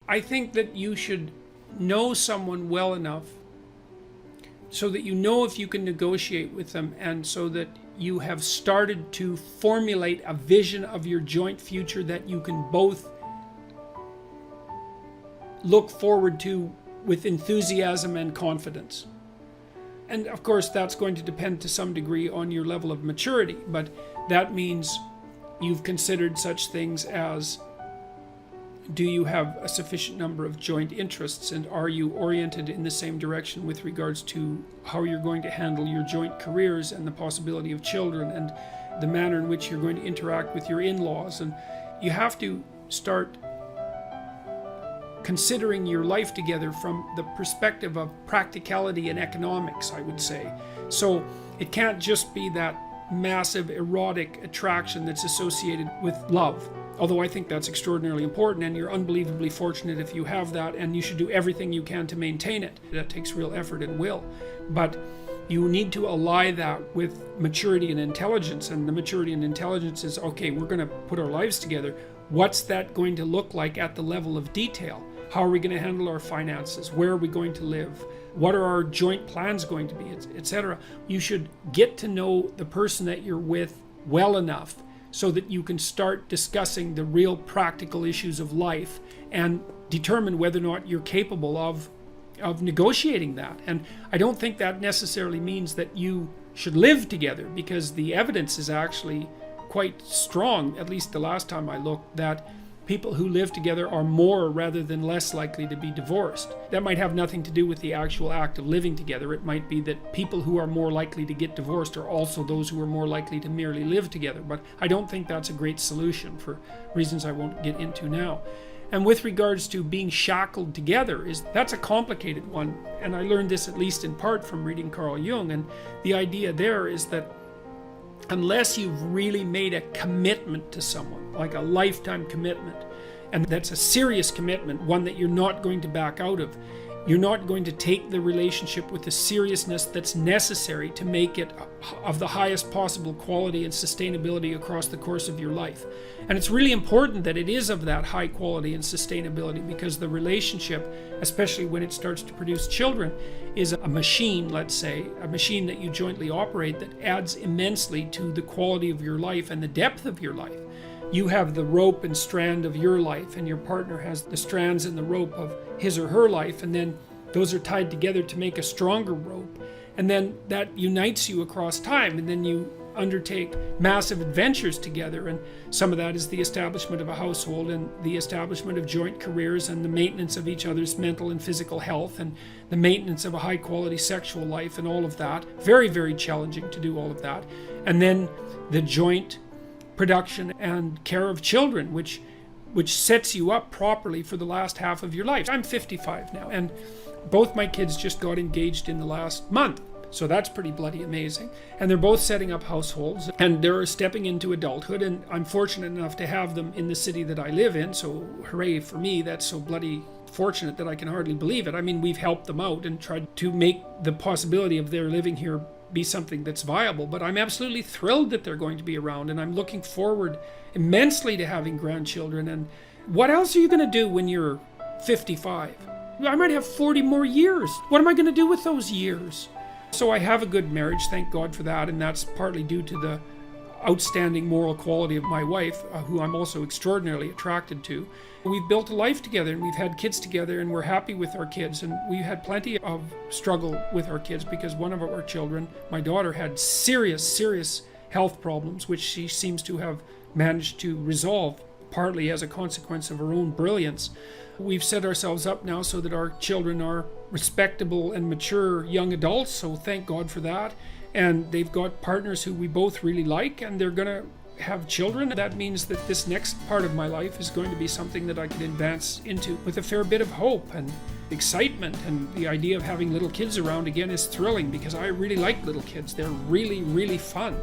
I think that you should know someone well enough so that you know if you can negotiate with them, and so that you have started to formulate a vision of your joint future that you can both look forward to with enthusiasm and confidence. And of course, that's going to depend to some degree on your level of maturity, but that means you've considered such things as, do you have a sufficient number of joint interests, and are you oriented in the same direction with regards to how you're going to handle your joint careers and the possibility of children and the manner in which you're going to interact with your in-laws. And you have to start considering your life together from the perspective of practicality and economics, I would say. So it can't just be that massive erotic attraction that's associated with love. Although I think that's extraordinarily important, and you're unbelievably fortunate if you have that, and you should do everything you can to maintain it. That takes real effort and will. But you need to ally that with maturity and intelligence, and the maturity and intelligence is, okay, we're going to put our lives together. What's that going to look like at the level of detail? How are we going to handle our finances? Where are we going to live? What are our joint plans going to be, etc.? You should get to know the person that you're with well enough so that you can start discussing the real practical issues of life and determine whether or not you're capable of negotiating that. And I don't think that necessarily means that you should live together, because the evidence is actually quite strong, at least the last time I looked, that people who live together are more rather than less likely to be divorced. That might have nothing to do with the actual act of living together. It might be that people who are more likely to get divorced are also those who are more likely to merely live together. But I don't think that's a great solution for reasons I won't get into now. And with regards to being shackled together, that's a complicated one. And I learned this at least in part from reading Carl Jung. And the idea there is that unless you've really made a commitment to someone, like a lifetime commitment, and that's a serious commitment, one that you're not going to back out of, you're not going to take the relationship with the seriousness that's necessary to make it of the highest possible quality and sustainability across the course of your life. And it's really important that it is of that high quality and sustainability, because the relationship, especially when it starts to produce children, is a machine, let's say, a machine that you jointly operate that adds immensely to the quality of your life and the depth of your life. You have the rope and strand of your life, and your partner has the strands and the rope of his or her life, and then those are tied together to make a stronger rope, and then that unites you across time, and then you undertake massive adventures together. And some of that is the establishment of a household and the establishment of joint careers and the maintenance of each other's mental and physical health and the maintenance of a high quality sexual life and all of that. Very, very challenging to do all of that. And then the joint production and care of children, which sets you up properly for the last half of your life. I'm 55 now, and both my kids just got engaged in the last month. So that's pretty bloody amazing. And they're both setting up households, and they're stepping into adulthood, and I'm fortunate enough to have them in the city that I live in. So hooray for me. That's so bloody fortunate that I can hardly believe it. I mean, we've helped them out and tried to make the possibility of their living here be something that's viable, but I'm absolutely thrilled that they're going to be around, and I'm looking forward immensely to having grandchildren. And what else are you going to do when you're 55? I might have 40 more years. What am I going to do with those years? So I have a good marriage, thank God for that, and that's partly due to the outstanding moral quality of my wife, who I'm also extraordinarily attracted to. We've built a life together, and we've had kids together, and we're happy with our kids, and we had plenty of struggle with our kids because one of our children, my daughter, had serious health problems, which she seems to have managed to resolve, partly as a consequence of her own brilliance. We've set ourselves up now so that our children are respectable and mature young adults, so thank God for that. And they've got partners who we both really like, and they're going to have children. That means that this next part of my life is going to be something that I can advance into with a fair bit of hope and excitement. And the idea of having little kids around again is thrilling, because I really like little kids. They're really fun.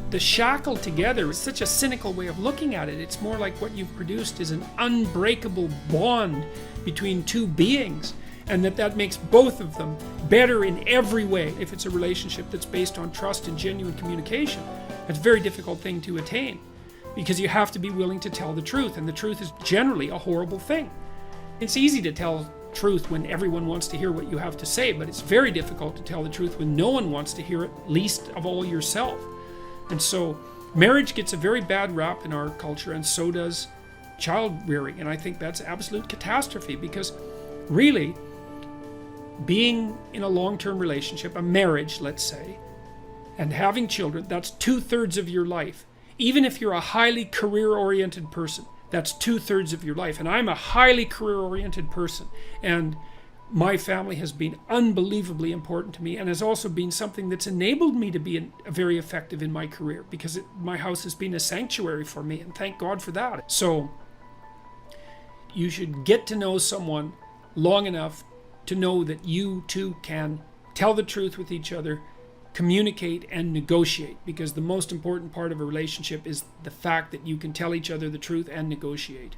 The shackled together is such a cynical way of looking at it. It's more like what you've produced is an unbreakable bond between two beings, and that makes both of them better in every way. If it's a relationship that's based on trust and genuine communication, it's a very difficult thing to attain, because you have to be willing to tell the truth, and the truth is generally a horrible thing. It's easy to tell truth when everyone wants to hear what you have to say, but it's very difficult to tell the truth when no one wants to hear it, least of all yourself. And so marriage gets a very bad rap in our culture, and so does child rearing. And I think that's absolute catastrophe, because really, being in a long-term relationship, a marriage, let's say, and having children, that's 2/3 of your life. Even if you're a highly career-oriented person, that's 2/3 of your life. And I'm a highly career-oriented person, and my family has been unbelievably important to me, and has also been something that's enabled me to be very effective in my career, because my house has been a sanctuary for me, and thank God for that. So you should get to know someone long enough to know that you two can tell the truth with each other, communicate, and negotiate, because the most important part of a relationship is the fact that you can tell each other the truth and negotiate.